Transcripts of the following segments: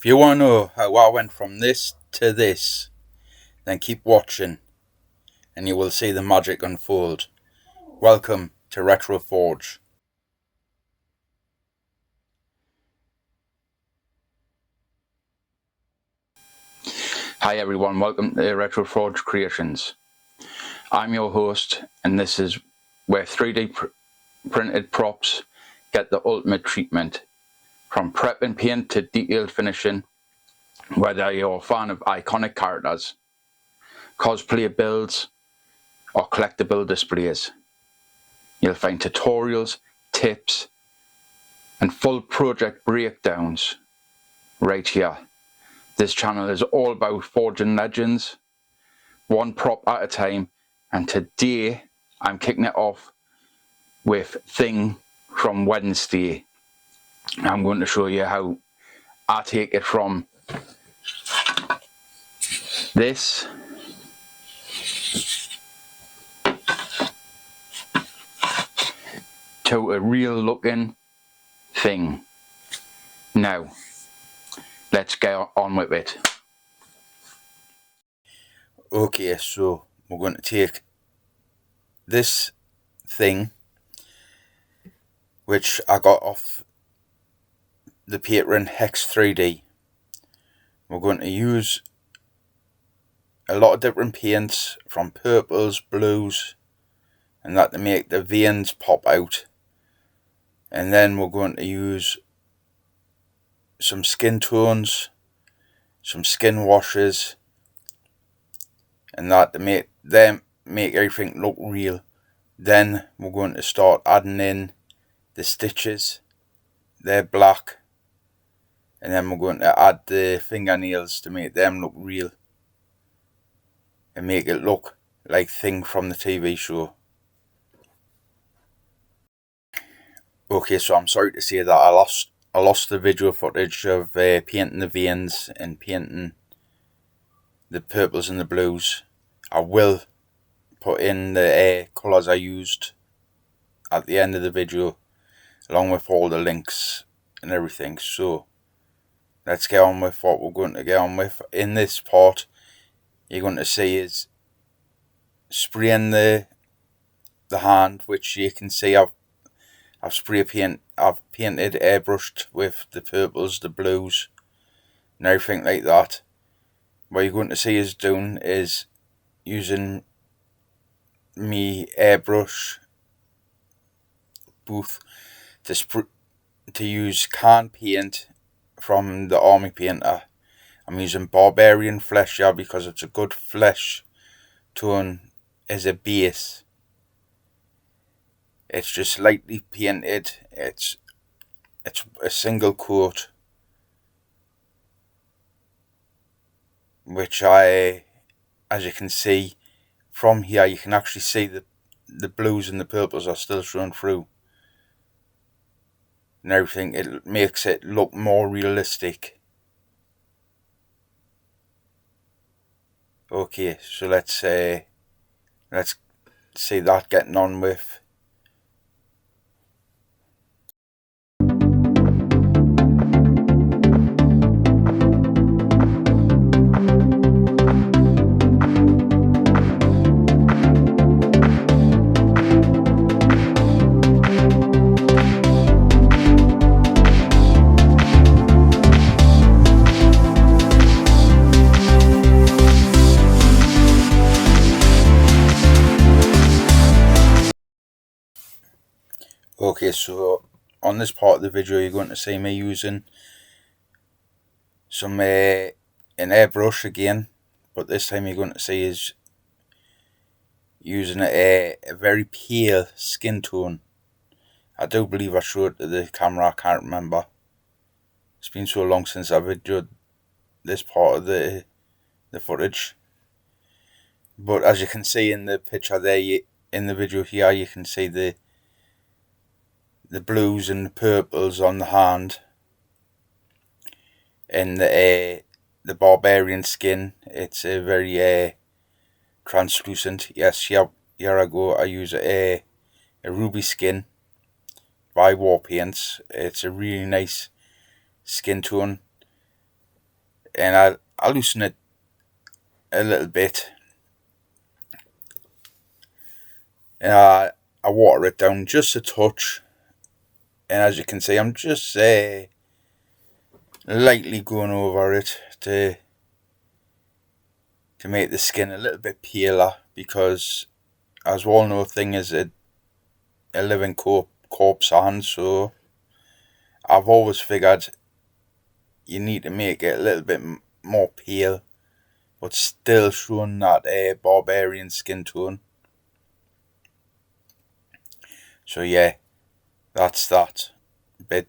If you want to know how I went from this to this, then keep watching and you will see the magic unfold. Welcome to Retro Forge. Hi everyone, welcome to Retro Forge Creations. I'm your host, and this is where 3D printed props get the ultimate treatment. From prep and paint to detailed finishing, whether you're a fan of iconic characters, cosplayer builds, or collectible displays. You'll find tutorials, tips, and full project breakdowns right here. This channel is all about forging legends, one prop at a time, and today I'm kicking it off with Thing from Wednesday. I'm going to show you how I take it from this to a real looking thing. Now, let's get on with it. Okay, so we're going to take this thing, which I got off the Patreon Hex 3D. We're going to use a lot of different paints, from purples, blues, and that to make the veins pop out. And then we're going to use some skin tones, some skin washes, and that to make everything look real. Then we're going to start adding in the stitches. They're black, and then we're going to add the fingernails to make them look real and make it look like Thing from the TV show. Okay, so I'm sorry to say that I lost the video footage of painting the veins and painting the purples and the blues. I will put in the colours I used at the end of the video, along with all the links and everything. So let's get on with what we're going to get on with. In this part, you're going to see is spraying the hand, which you can see I've painted, airbrushed with the purples, the blues, and everything like that. What you're going to see is doing is using me airbrush booth to use can paint from the Army Painter. I'm using Barbarian Flesh here because it's a good flesh tone as a base. It's just lightly painted. It's a single coat, which as you can see from here, you can actually see the blues and the purples are still showing through and everything. It makes it look more realistic. Okay, so let's see that getting on with. Okay, so on this part of the video, you're going to see me using some an airbrush again, but this time you're going to see is using a very pale skin tone. I do believe I showed it to the camera, I can't remember. It's been so long since I videoed this part of the footage. But as you can see in the picture there, in the video here, you can see the blues and the purples on the hand, and the barbarian skin. It's a very translucent. Yes, here I go. I use a ruby skin by War Paints. It's a really nice skin tone. and I loosen it a little bit. I water it down just a touch, and as you can see, I'm just lightly going over it to make the skin a little bit paler, because as we all know, thing is a living corpse on, so I've always figured you need to make it a little bit more pale, but still showing that barbarian skin tone. So yeah, that's that bit.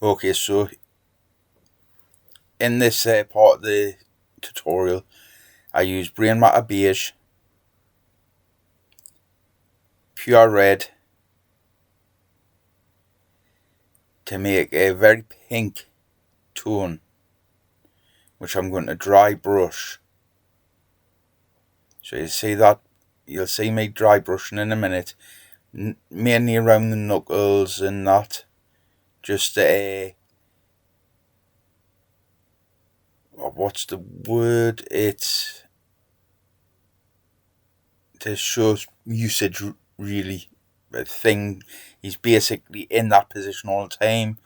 Okay, so in this part of the tutorial, I use Brain Matter Beige, Pure Red, to make a very pink tone, which I'm going to dry brush. So you'll see me dry brushing in a minute, mainly around the knuckles and that, just what's the word? It's to show usage, really. The thing, he's basically in that position all the time,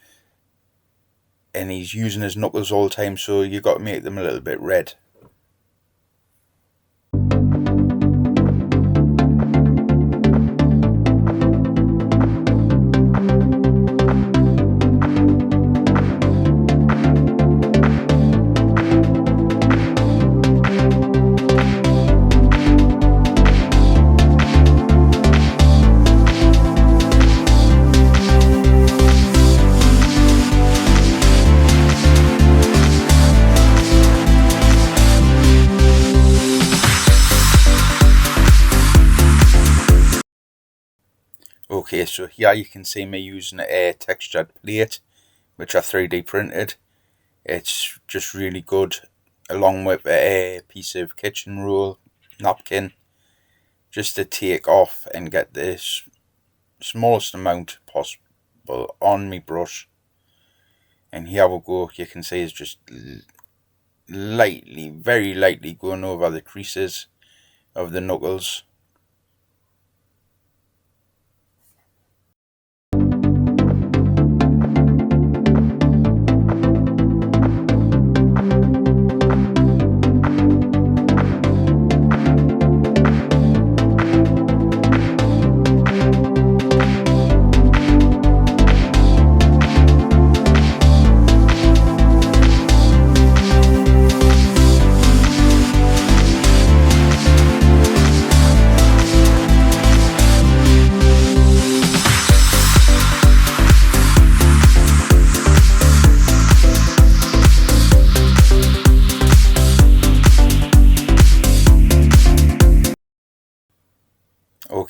and he's using his knuckles all the time, so you got to make them a little bit red. Okay, so here you can see me using a textured plate, which I 3D printed. It's just really good, along with a piece of kitchen roll napkin, just to take off and get this smallest amount possible on my brush. And here we go, you can see it's just lightly, very lightly going over the creases of the knuckles.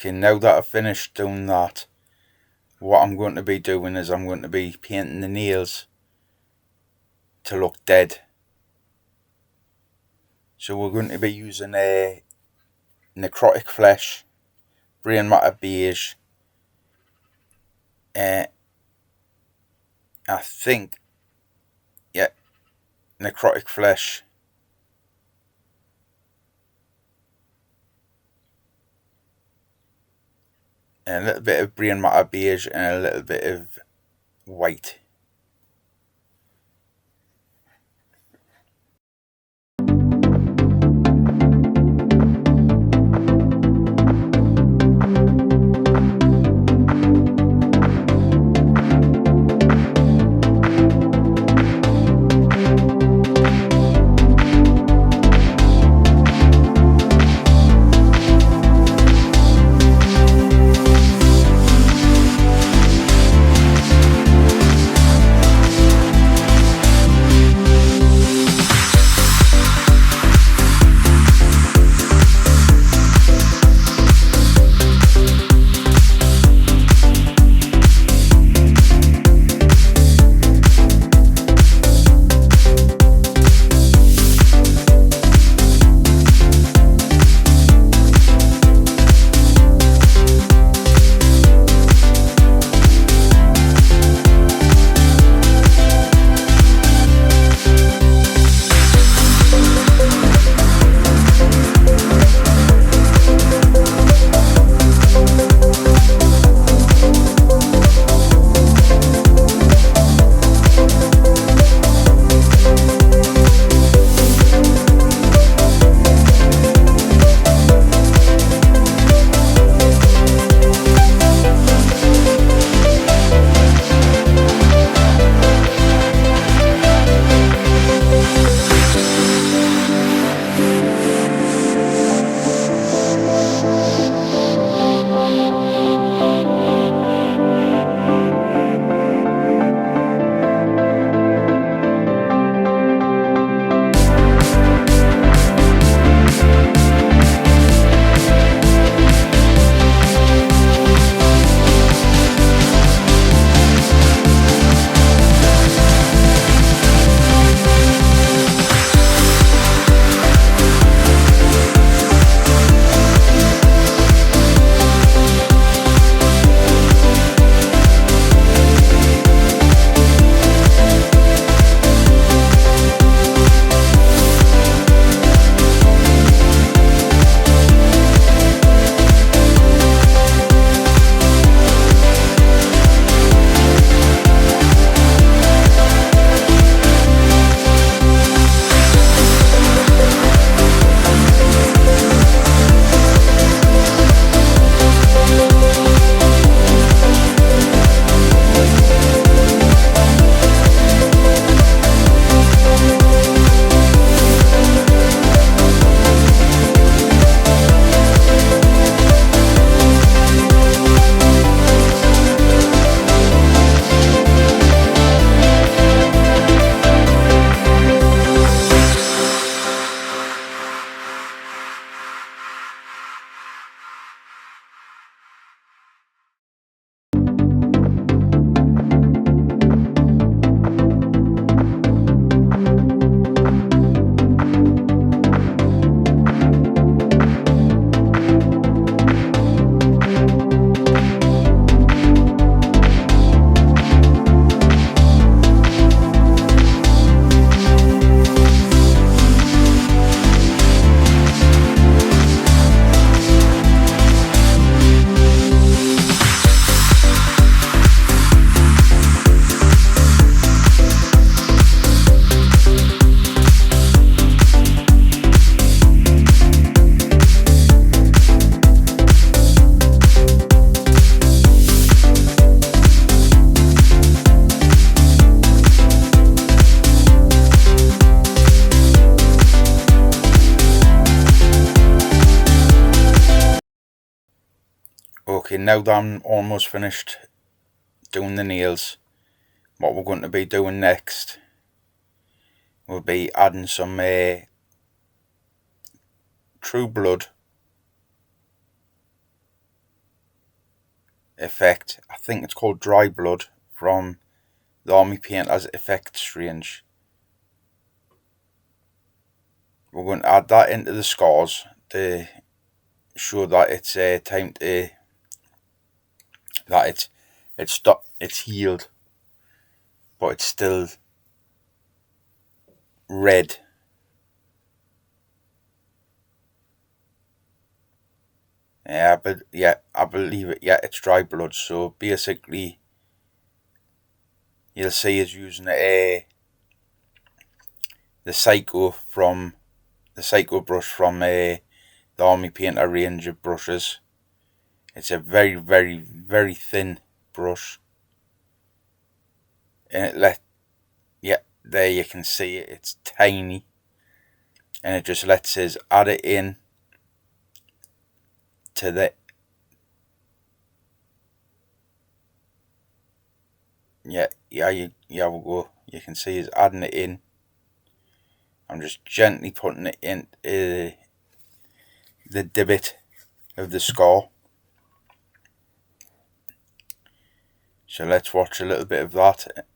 Okay, now that I've finished doing that, what I'm going to be doing is I'm going to be painting the nails to look dead. So we're going to be using a necrotic flesh, brain matter beige, I think, yeah, necrotic flesh, and a little bit of brain matter beige and a little bit of white. Okay, now that I'm almost finished doing the nails, what we're going to be doing next will be adding some True Blood effect. I think it's called Dry Blood from the Army Painters Effects range. We're going to add that into the scars to show that it's time to that it's healed, but it's still red. Yeah, but yeah, I believe it. Yeah, it's Dry Blood. So basically, you'll see us using the Psycho brush from the Army Painter range of brushes. It's a very, very, very thin brush, and there you can see it. It's tiny, and it just lets us add it in to the we go. You can see it's adding it in. I'm just gently putting it in the divot of the scar. So let's watch a little bit of that.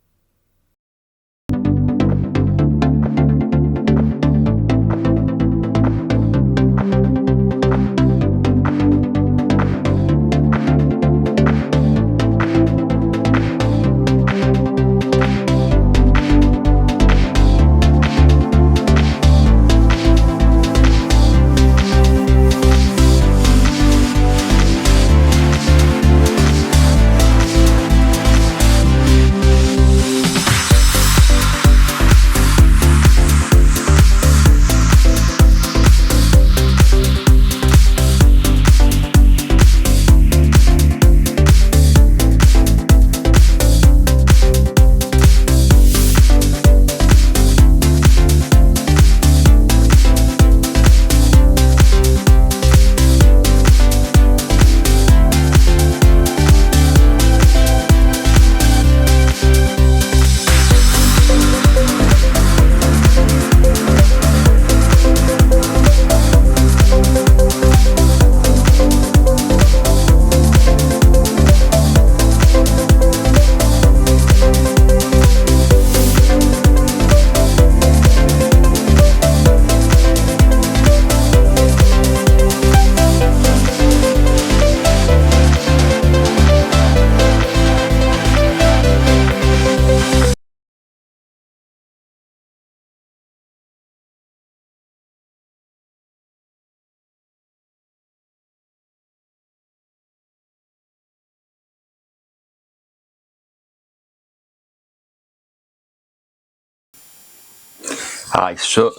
Hi, so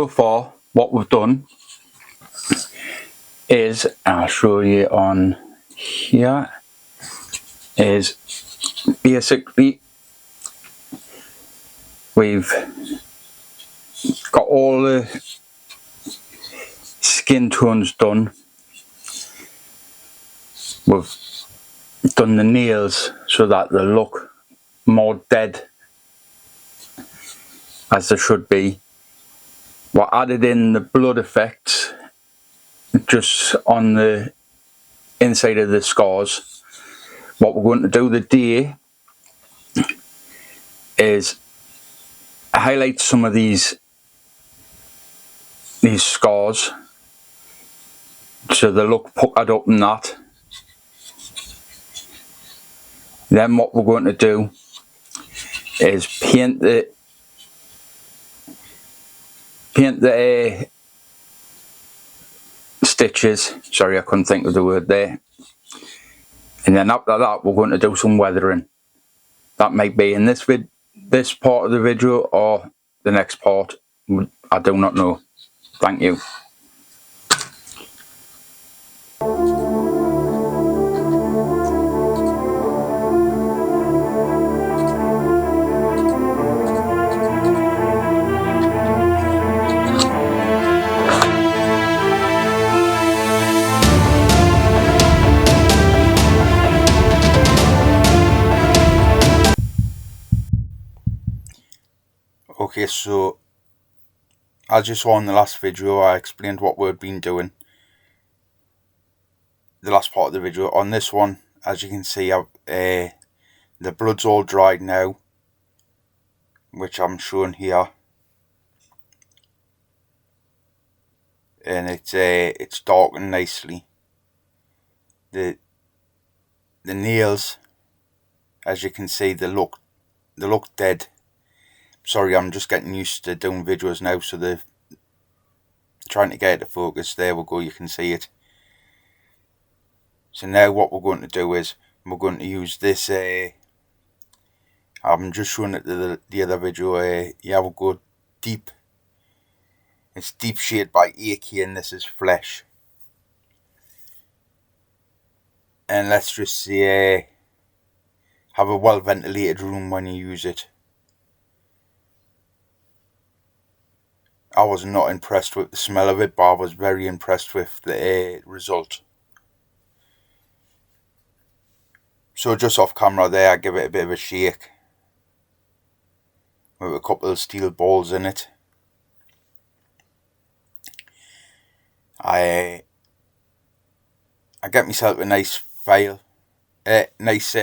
far what we've done is, I'll show you on here, is basically we've got all the skin tones done. We've done the nails so that they look more dead, as they should be. We added in the blood effects just on the inside of the scars. What we're going to do today is highlight some of these scars so they look puckered up and that. Then what we're going to do is paint the stitches. Sorry, I couldn't think of the word there. And then after that, we're going to do some weathering. That might be in this part of the video or the next part. I do not know. Thank you. Okay, so as you saw in the last video, I explained what we've been doing. The last part of the video. On this one, as you can see, the blood's all dried now, which I'm showing here, and it's darkened nicely. The nails, as you can see, they look dead. Sorry, I'm just getting used to doing videos now, so they're trying to get it to focus. There we go, you can see it. So now what we're going to do is we're going to use this. I'm just showing it to the other video. Yeah, we'll go deep. It's Deep Shade by AK, and this is Flesh. And let's just see, have a well ventilated room when you use it. I was not impressed with the smell of it, but I was very impressed with the result. So just off camera there, I give it a bit of a shake with a couple of steel balls in it. I get myself a nice file, nice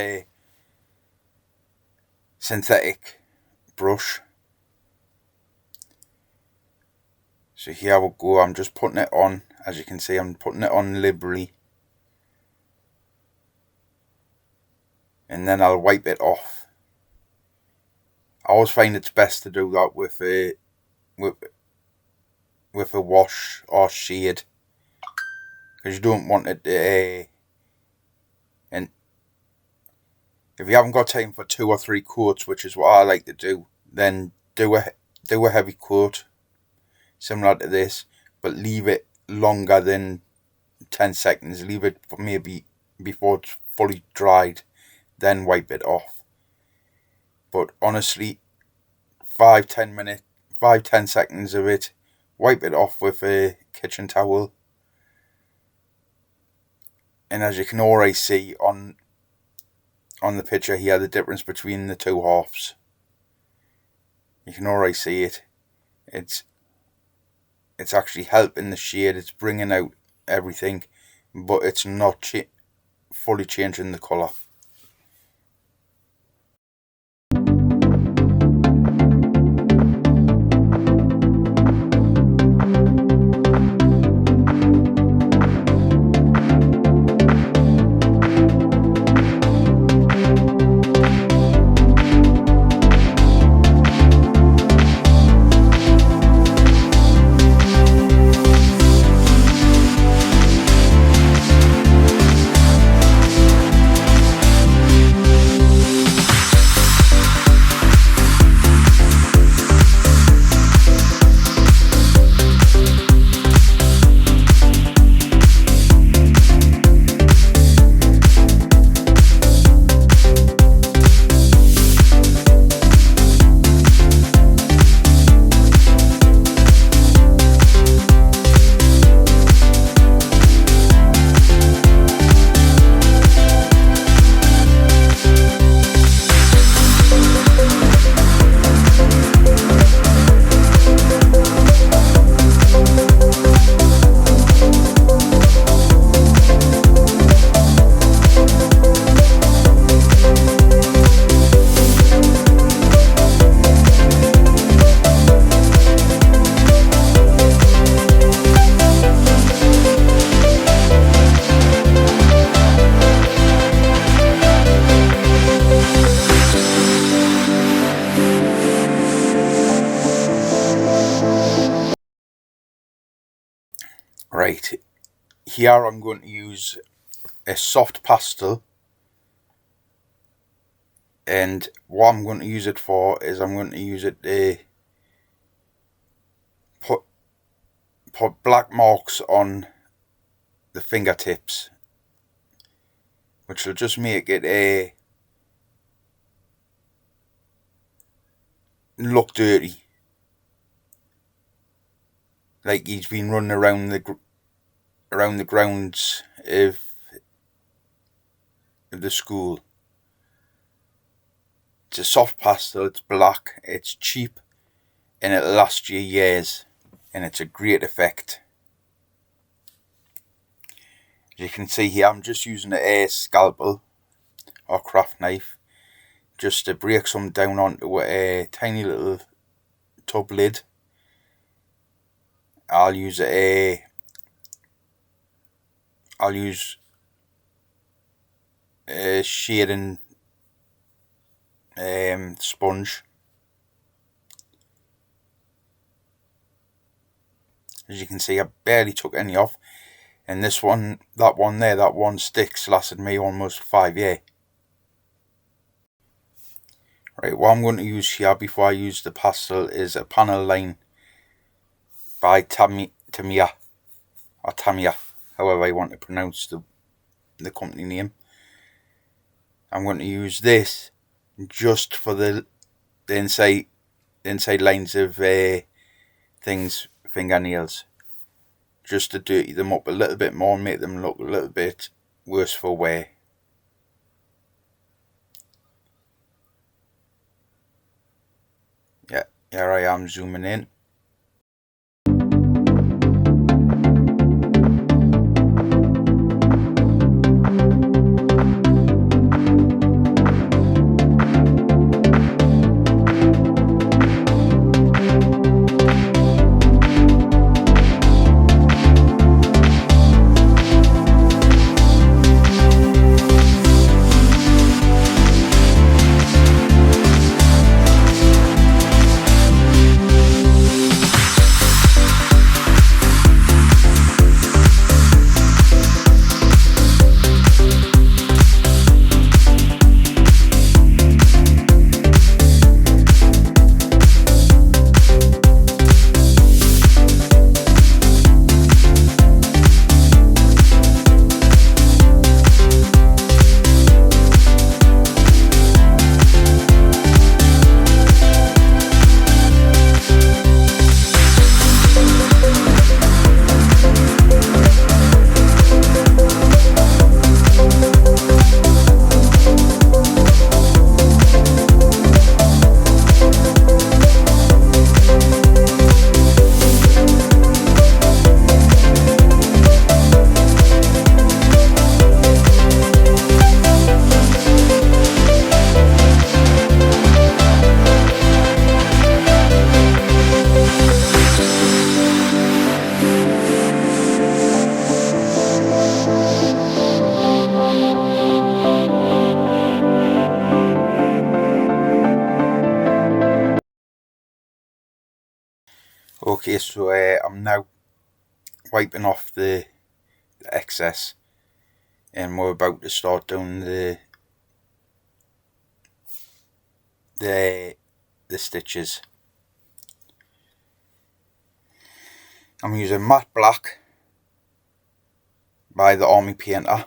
synthetic brush. So here we go, I'm just putting it on. As you can see, I'm putting it on liberally, and then I'll wipe it off. I always find it's best to do that with a wash or shade, because you don't want it and if you haven't got time for 2 or 3 coats, which is what I like to do, then do a heavy coat similar to this, but leave it longer than 10 seconds. Leave it for maybe before it's fully dried, then wipe it off. But honestly, 5-10 seconds of it, wipe it off with a kitchen towel. And as you can already see on the picture here, the difference between the two halves, you can already see it. It's actually helping the shade, it's bringing out everything, but it's not fully changing the colour. Right, here I'm going to use a soft pastel, and what I'm going to use it for is I'm going to use it to put black marks on the fingertips, which will just make it look dirty, like he's been running around the grounds of the school. It's a soft pastel, it's black, it's cheap, and it'll last you years, and it's a great effect. As you can see here, I'm just using a scalpel or craft knife, just to break some down onto a tiny little tub lid. I'll use a shading sponge. As you can see, I barely took any off, and that one sticks lasted me almost 5 years. Right, what I'm going to use here before I use the pastel is a panel line by Tamiya, or Tamiya, however you want to pronounce the company name. I'm going to use this just for the inside lines of fingernails, just to dirty them up a little bit more and make them look a little bit worse for wear. Yeah, here I am zooming in. Okay, so I'm now wiping off the excess, and we're about to start doing the stitches. I'm using matte black by the Army Painter,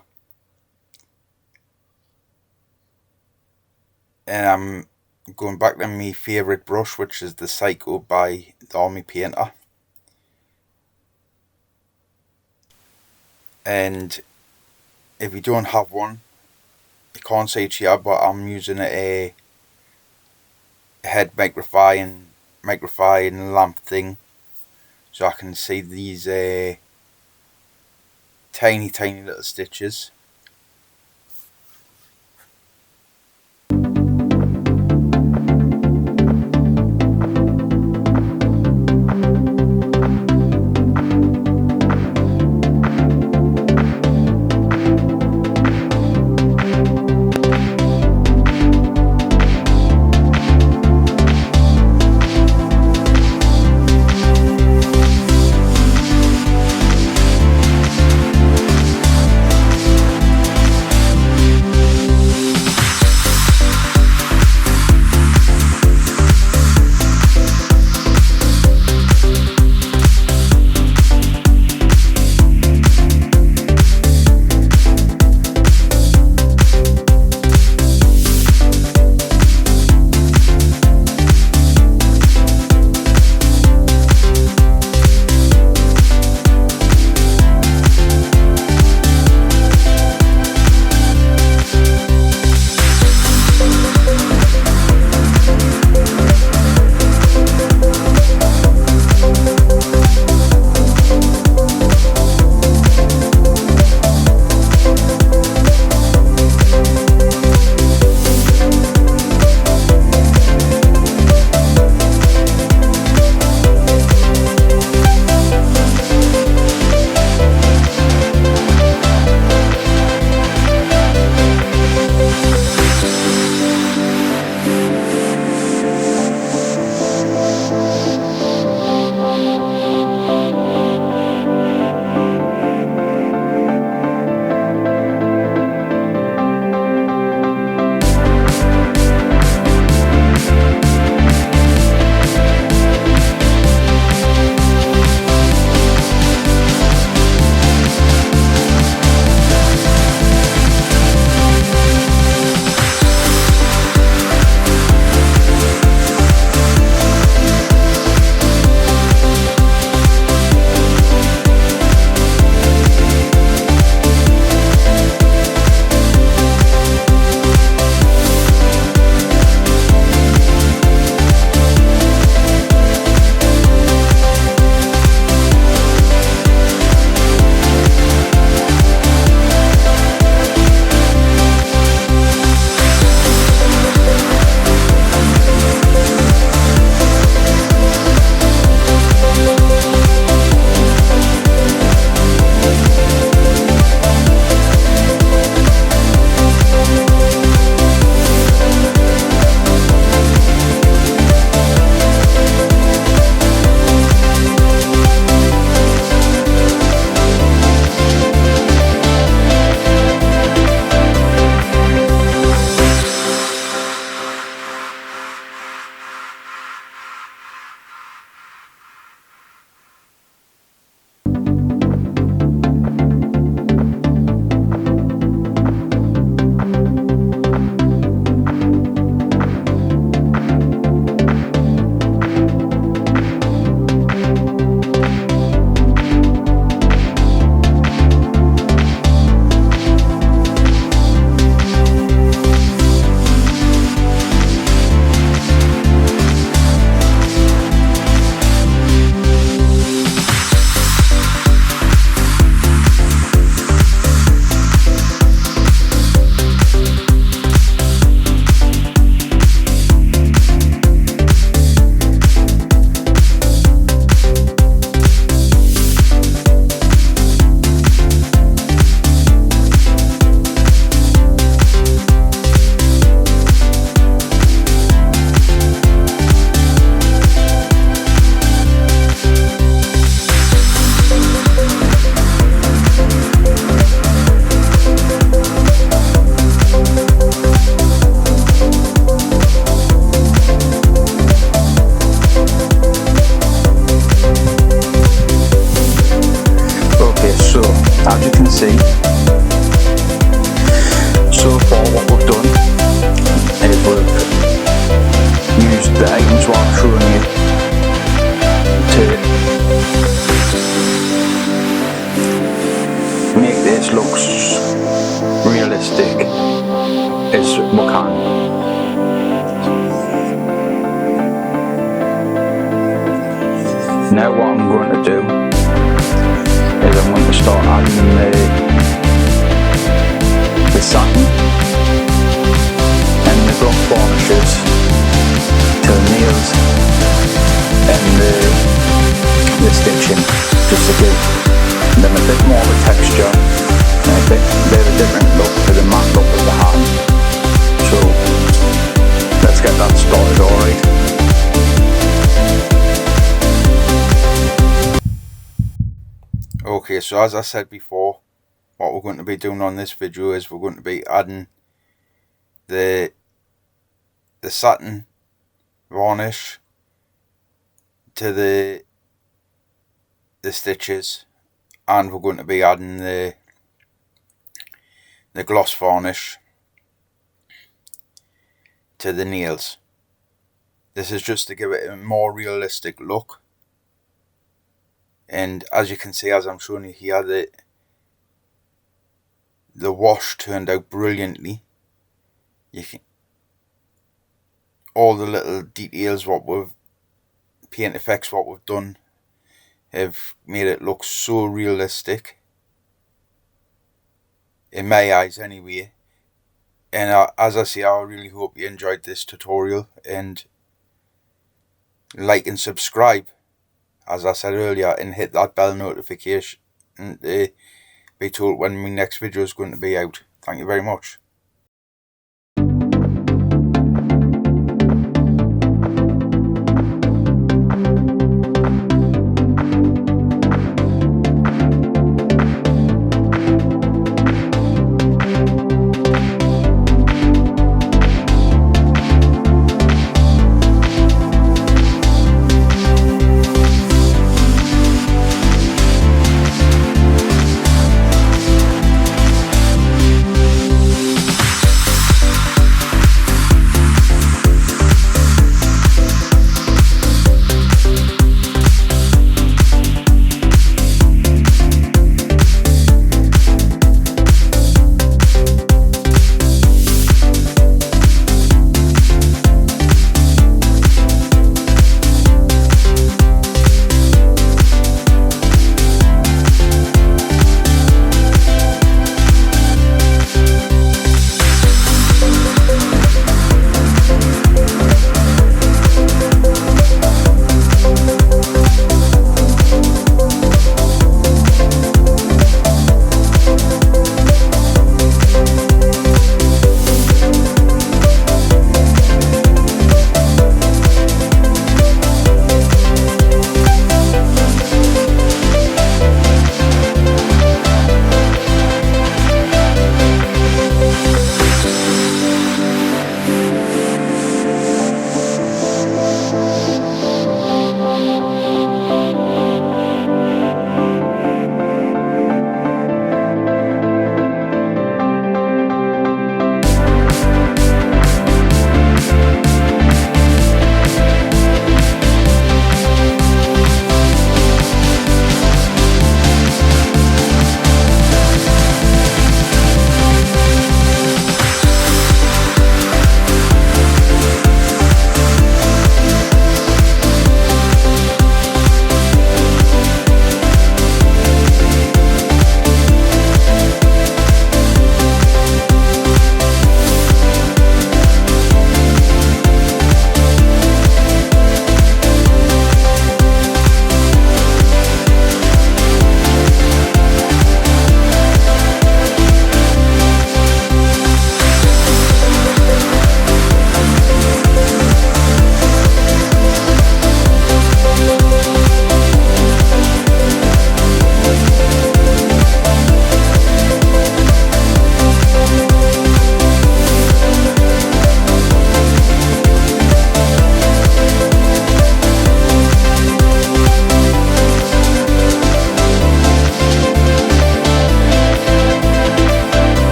and I'm going back to my favourite brush, which is the Psycho by the Army Painter. And if you don't have one, you can't see it here, but I'm using a head magnifying lamp thing, so I can see these tiny little stitches. as you can see, so far what we've done is we've used the items what I've shown you to make this look realistic as we can. Now what I'm going to do is I'm going to start adding the satin and the gloss varnishes to the nails and the stitching, just to give them a bit more of a texture and a bit of a different look to the matte look of the hand. So let's get that started, alright. Okay, so as I said before, what we're going to be doing on this video is we're going to be adding the satin varnish to the stitches, and we're going to be adding the gloss varnish to the nails. This is just to give it a more realistic look. And as you can see, as I'm showing you here, the wash turned out brilliantly. You can, all the little details, what we've paint effects, what we've done, have made it look so realistic, in my eyes anyway. And as I say, I really hope you enjoyed this tutorial, and like and subscribe, as I said earlier, and hit that bell notification to be told when my next video is going to be out. Thank you very much.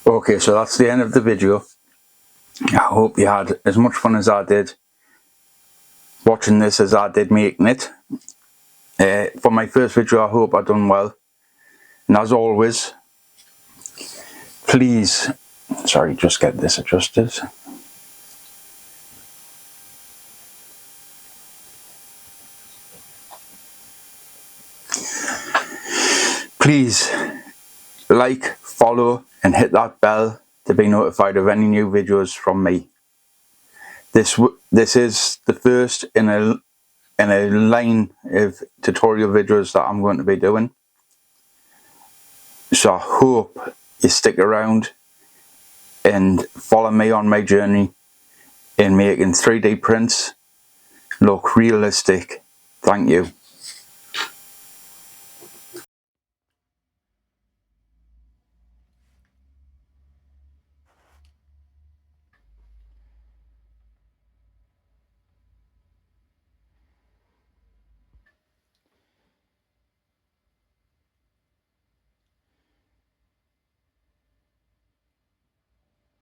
Okay, so that's the end of the video. I hope you had as much fun as I did watching this as I did making it. For my first video, I hope I done well. And as always, please, sorry, just get this adjusted. Please like, follow and hit that bell to be notified of any new videos from me. This is the first in a line of tutorial videos that I'm going to be doing. So I hope you stick around and follow me on my journey in making 3D prints look realistic. Thank you.